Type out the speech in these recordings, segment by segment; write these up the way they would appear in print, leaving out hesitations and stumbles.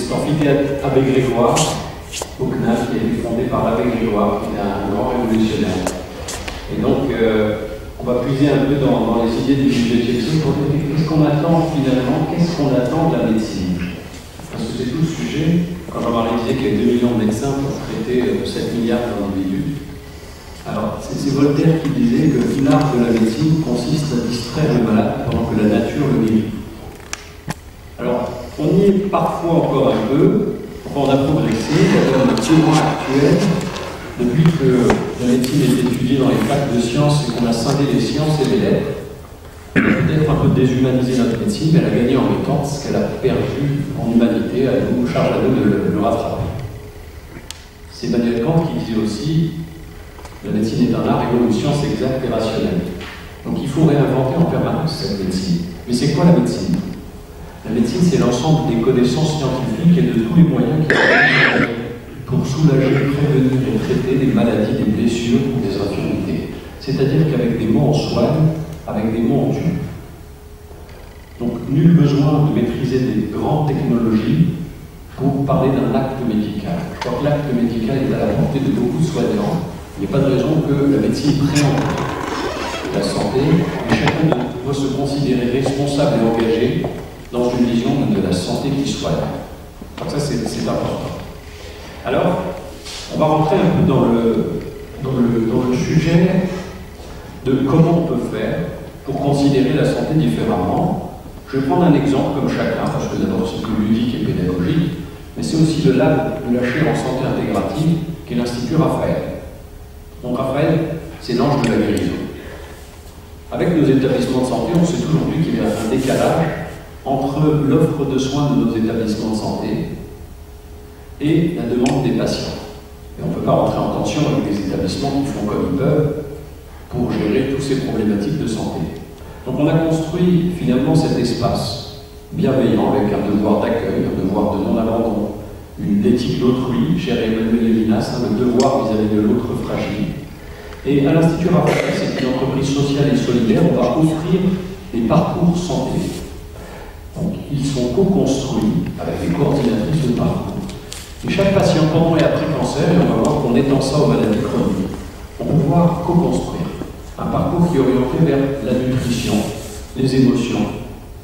cet amphithéâtre Abbé Grégoire, au CNAF, qui a été fondé par l'Abbé Grégoire, qui est un grand révolutionnaire. Et donc, on va puiser un peu dans les idées du XVIIIe siècle pour dire qu'est-ce qu'on attend finalement, qu'est-ce qu'on attend de la médecine. Parce que c'est tout le sujet. Quand Jean-Marie disait qu'il y avait 2 millions de médecins pour traiter 7 milliards d'individus, alors c'est Voltaire qui disait que l'art de la médecine consiste à distraire le malade pendant que la nature le guérit. Alors, on y est parfois encore un peu, on a progressé, dans le courant actuel, depuis que la médecine est étudiée dans les facs de sciences et qu'on a scindé les sciences et les lettres. On a peut-être un peu déshumanisé notre médecine, mais elle a gagné en méthode ce qu'elle a perdu en humanité, à nous, charge à nous de le rattraper. C'est Emmanuel Kant qui disait aussi la médecine est un art et non une science exacte et rationnelle. Donc il faut réinventer en permanence cette médecine. Mais c'est quoi la médecine? La médecine, c'est l'ensemble des connaissances scientifiques et de tous les moyens qui sont pour soulager, prévenir et traiter des maladies, des blessures ou des infirmités. C'est-à-dire qu'avec des mots on soigne, avec des mots on tue. Donc nul besoin de maîtriser des grandes technologies pour parler d'un acte médical. Je crois que l'acte médical est à la portée de beaucoup de soignants. Il n'y a pas de raison que la médecine prenne la santé, mais chacun doit se considérer responsable et engagé dans une vision de la santé qui soigne. Donc ça, c'est important. Alors, on va rentrer un peu dans le sujet de comment on peut faire pour considérer la santé différemment. Je vais prendre un exemple comme chacun, parce que d'abord c'est plus ludique et pédagogique, mais c'est aussi le lab de la chaire en santé intégrative, qui est l'Institut Raphaël. Donc Raphaël, c'est l'ange de la guérison. Avec nos établissements de santé, on sait aujourd'hui qu'il y a un décalage entre l'offre de soins de nos établissements de santé et la demande des patients. Et on ne peut pas rentrer en tension avec des établissements qui font comme ils peuvent pour gérer toutes ces problématiques de santé. Donc on a construit finalement cet espace bienveillant avec un devoir d'accueil, un devoir de non-abandon, une éthique d'autrui, chère Emmanuel Lévinas, le devoir vis-à-vis de l'autre fragile. Et à l'Institut Raphaël, c'est une entreprise sociale et solidaire, on va offrir des parcours santé. Donc ils sont co-construits avec des coordinatrices de parcours. Et chaque patient pendant et après cancer, et on va voir qu'en étend ça aux maladies chroniques, on va pouvoir co-construire un parcours qui est orienté vers la nutrition, les émotions,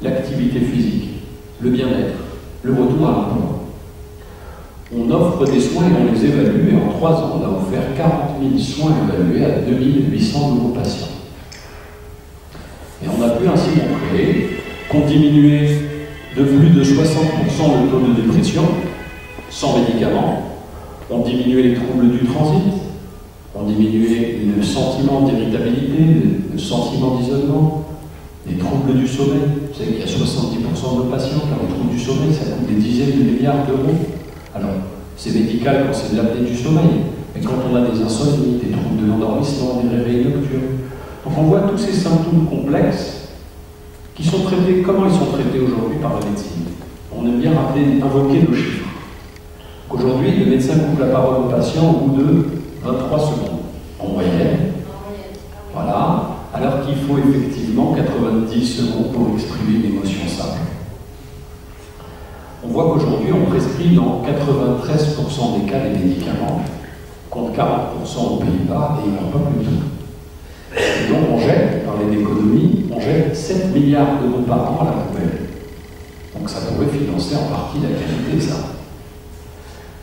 l'activité physique, le bien-être, le retour à l'emploi. On offre des soins et on les évalue, et en 3 ans, on a offert 40 000 soins évalués à 2800 nouveaux patients. Et on a pu ainsi montrer qu'on diminuait de plus de 60% le taux de dépression, sans médicaments, on diminuait les troubles du transit, on diminuait le sentiment d'irritabilité, le sentiment d'isolement, les troubles du sommeil. Vous savez qu'il y a 70% de nos patients qui ont des troubles du sommeil, ça coûte des dizaines de milliards d'euros. Alors, c'est médical quand c'est de l'apnée du sommeil, mais quand on a des insomnies, des troubles de l'endormissement, des réveils nocturnes. Donc on voit tous ces symptômes complexes qui sont traités, comment ils sont traités aujourd'hui par la médecine. On aime bien invoquer le chiffre. Aujourd'hui, le médecin coupe la parole au patient au bout de 23 secondes, en moyenne. Voilà, alors qu'il faut effectivement 90 secondes pour exprimer une émotion simple. On voit qu'aujourd'hui, on prescrit dans 93% des cas des médicaments, contre 40% aux Pays-Bas, et il n'en pas plus tout. Et donc on jette, par les économies, on jette 7 milliards d'euros par an à la poubelle. Donc ça pourrait financer en partie la qualité, ça.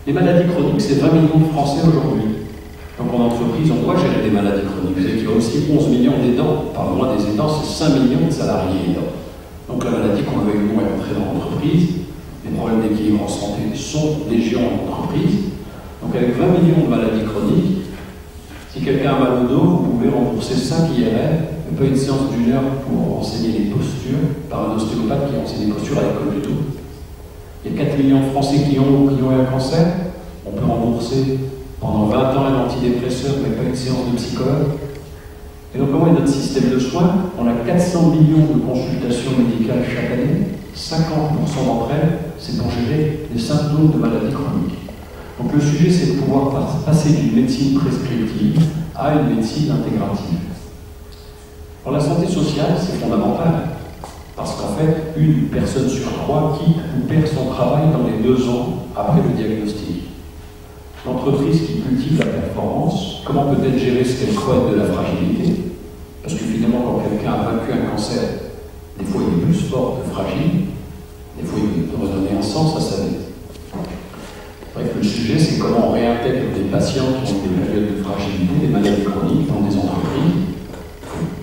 Les maladies chroniques, c'est 20 millions de Français aujourd'hui. Donc en entreprise, on doit gérer des maladies chroniques. Vous savez qu'il y a aussi 11 millions d'aidants. Par le mois des aidants, c'est 5 millions de salariés aidants. Donc la maladie qu'on veut nous est entrée dans l'entreprise. Les problèmes d'équilibre en santé sont légion en entreprise. Donc avec 20 millions de maladies chroniques, si quelqu'un a mal au dos, vous pouvez rembourser 5 IRM, et pas une séance d'1 heure pour enseigner les postures par un ostéopathe qui enseigne les postures à l'école du tout. Il y a 4 millions de Français qui ont eu un cancer. On peut rembourser pendant 20 ans un antidépresseur, mais pas une séance de psychologue. Et donc, comment est notre système de soins? On a 400 millions de consultations médicales chaque année. 50% d'entre elles, c'est pour gérer les symptômes de maladies chroniques. Donc, le sujet, c'est de pouvoir passer d'une médecine prescriptive à une médecine intégrative. Pour la santé sociale, c'est fondamental. Parce qu'en fait, une personne sur trois quitte ou perd son travail dans les 2 ans après le diagnostic. L'entreprise qui cultive la performance, comment peut-elle gérer ce qu'elle croit être de la fragilité? Parce que finalement, quand quelqu'un a vaincu un cancer, des fois il est plus fort que fragile, des fois il peut redonner un sens à sa vie. Bref, le sujet, c'est comment on réintègre des patients qui ont des périodes de fragilité, des maladies chroniques dans des entreprises,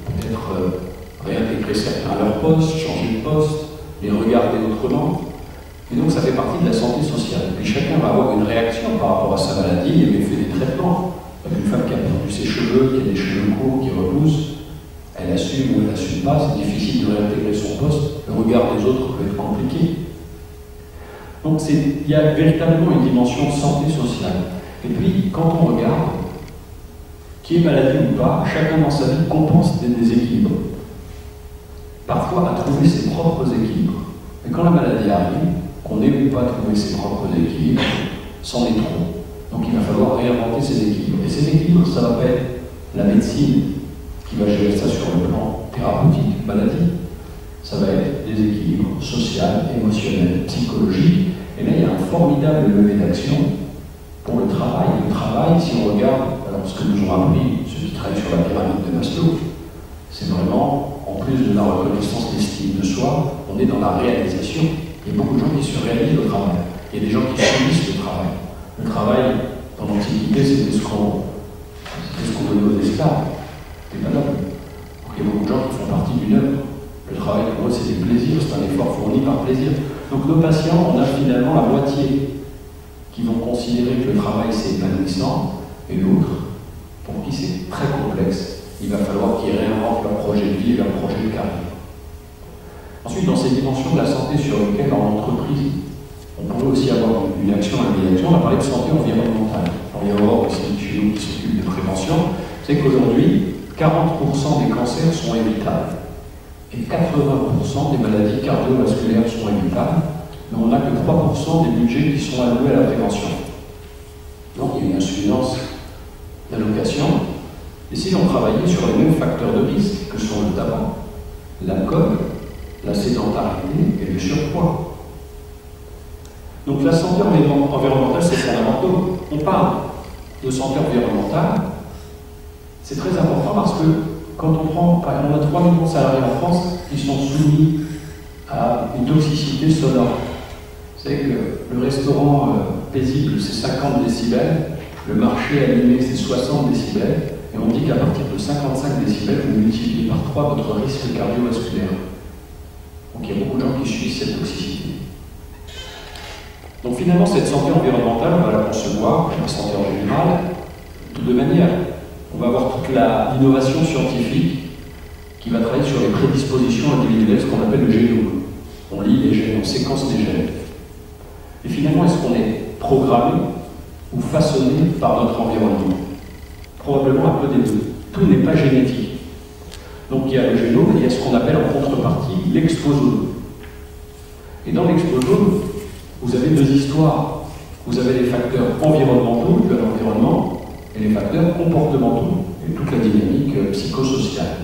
peut-être réintégrer certains à leur poste, changer de poste, les regarder autrement. Et donc ça fait partie de la santé sociale. Et chacun va avoir une réaction par rapport à sa maladie et fait des traitements. Une femme qui a perdu ses cheveux, qui a des cheveux courts, qui repoussent, elle assume ou elle n'assume pas, c'est difficile de réintégrer son poste, le regard des autres peut être compliqué. Donc il y a véritablement une dimension santé sociale. Et puis, quand on regarde, qui est maladie ou pas, chacun dans sa vie compense des déséquilibres. Parfois à trouver ses propres équilibres. Mais quand la maladie arrive, qu'on n'ait ou pas trouvé ses propres équilibres, c'en est trop. Donc il va falloir réinventer ces équilibres. Et ces équilibres, ça va pas être la médecine qui va gérer ça sur le plan thérapeutique, maladie. Ça va être des équilibres sociaux, émotionnels, psychologiques. Et là, il y a un formidable levier d'action pour le travail. Le travail, si on regarde, alors ce que nous ont appris ceux qui travaillent sur la pyramide de Maslow, c'est vraiment, en plus de la reconnaissance d'estime de soi, on est dans la réalisation. Il y a beaucoup de gens qui se réalisent au travail. Il y a des gens qui subissent le travail. Le travail, dans l'Antiquité, c'était ce qu'on donnait aux esclaves. C'était pas noble. Donc il y a beaucoup de gens qui font partie d'une œuvre. Le travail, pour eux, c'est du plaisir, c'est un effort fourni par plaisir. Donc nos patients, on a finalement la moitié qui vont considérer que le travail, c'est épanouissant, et l'autre, pour qui c'est très complexe. Il va falloir qu'ils réinventent leur projet de vie et leur projet de carrière. Ensuite, dans ces dimensions de la santé sur lesquelles, en entreprise, on pourrait aussi avoir une action, une réaction, on a parlé de santé environnementale. Alors, il y a avoir aussi chez nous qui s'occupe de prévention. C'est qu'aujourd'hui, 40% des cancers sont évitables. Et 80% des maladies cardiovasculaires sont évitables. Mais on n'a que 3% des budgets qui sont alloués à la prévention. Donc, il y a une insuffisance d'allocation. Et si on travaillait sur les mêmes facteurs de risque que sont le tabac, l'alcool, la sédentarité et le surpoids. Donc la santé environnementale, c'est fondamental. On parle de santé environnementale, c'est très important parce que quand on prend, par exemple, on a 3 millions de salariés en France qui sont soumis à une toxicité sonore. Vous savez que le restaurant paisible, c'est 50 décibels, le marché animé, c'est 60 décibels, et on dit qu'à partir de 55 décibels, vous multipliez par 3 votre risque cardiovasculaire. Donc il y a beaucoup de gens qui subissent cette toxicité. Donc finalement, cette santé environnementale, on va la concevoir, la santé en général, de 2 manières. On va avoir toute l'innovation scientifique qui va travailler sur les prédispositions individuelles, ce qu'on appelle le génome. On lit les gènes, on séquence les gènes. Et finalement, est-ce qu'on est programmé ou façonné par notre environnement? Probablement un peu des deux. Tout n'est pas génétique. Donc il y a le génome et il y a ce qu'on appelle en contrepartie l'exposome. Et dans l'exposome, vous avez 2 histoires. Vous avez les facteurs environnementaux de l'environnement et les facteurs comportementaux et toute la dynamique psychosociale.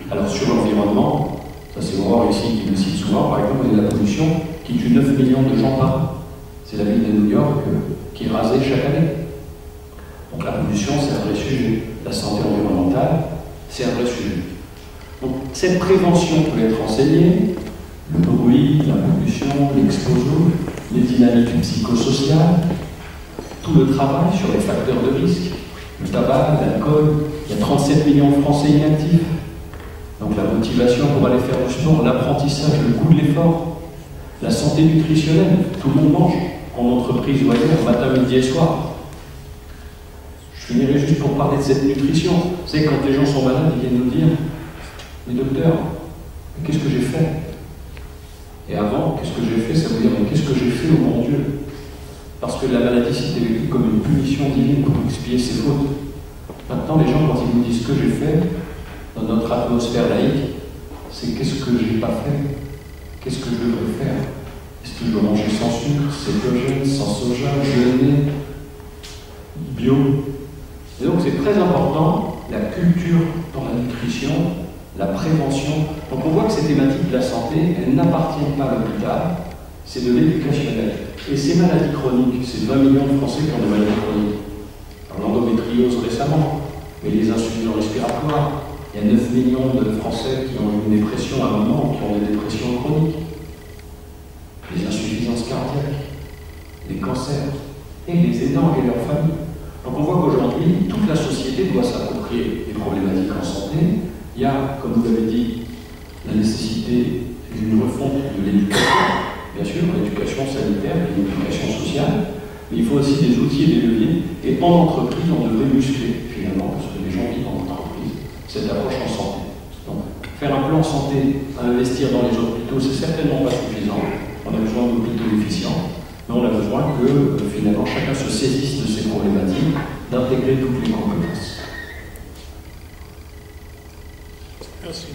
Alors sur l'environnement, ça c'est Aurore ici qui le cite souvent, par exemple, vous avez la pollution qui tue 9 millions de gens par an. C'est la ville de New York qui est rasée chaque année. Donc la pollution, c'est un vrai sujet. La santé environnementale, c'est un vrai sujet. Donc cette prévention peut être enseignée, le bruit, la pollution, l'exposome, les dynamiques psychosociales, tout le travail sur les facteurs de risque, le tabac, l'alcool, il y a 37 millions de Français inactifs. Donc la motivation pour aller faire du sport, l'apprentissage, le goût de l'effort, la santé nutritionnelle, tout le monde mange en entreprise ou ailleurs, matin, midi et soir. Je finirai juste pour parler de cette nutrition. Vous savez, quand les gens sont malades, ils viennent nous dire « Mais docteur, qu'est-ce que j'ai fait ?» Et avant, qu'est-ce que j'ai fait, ça veut dire « Mais qu'est-ce que j'ai fait au bon Dieu ?» Parce que la maladie, c'était vécu comme une punition divine pour expier ses fautes. Maintenant, les gens, quand ils nous disent ce que j'ai fait, dans notre atmosphère laïque, c'est qu'est-ce que j'ai pas fait? Qu'est-ce que je devrais faire? Est-ce que je dois manger sans sucre, cétogène, sans soja, jeûner, bio? Et donc c'est très important, la culture dans la nutrition, la prévention Donc on voit que ces thématiques de la santé, elles n'appartiennent pas à l'hôpital, c'est de l'éducationnel. Et ces maladies chroniques, c'est 20 millions de Français qui ont des maladies chroniques. Alors l'endométriose récemment, mais les insuffisances respiratoires, il y a 9 millions de Français qui ont une dépression à un moment, qui ont des dépressions chroniques, les insuffisances cardiaques, les cancers, et les aidants et leurs familles. Donc on voit qu'aujourd'hui, toute la société doit s'approprier les problématiques en santé. Il y a, comme vous l'avez dit, la nécessité d'une refonte de l'éducation, bien sûr, l'éducation sanitaire et l'éducation sociale, mais il faut aussi des outils et des leviers. Et en entreprise, on devrait muscler, finalement, parce que les gens vivent en entreprise, cette approche en santé. Donc, faire un plan santé, investir dans les hôpitaux, c'est certainement pas suffisant. On a besoin d'hôpitaux efficients, mais on a besoin que, finalement, chacun se saisisse de ces problématiques, d'intégrer toutes les compétences. Merci.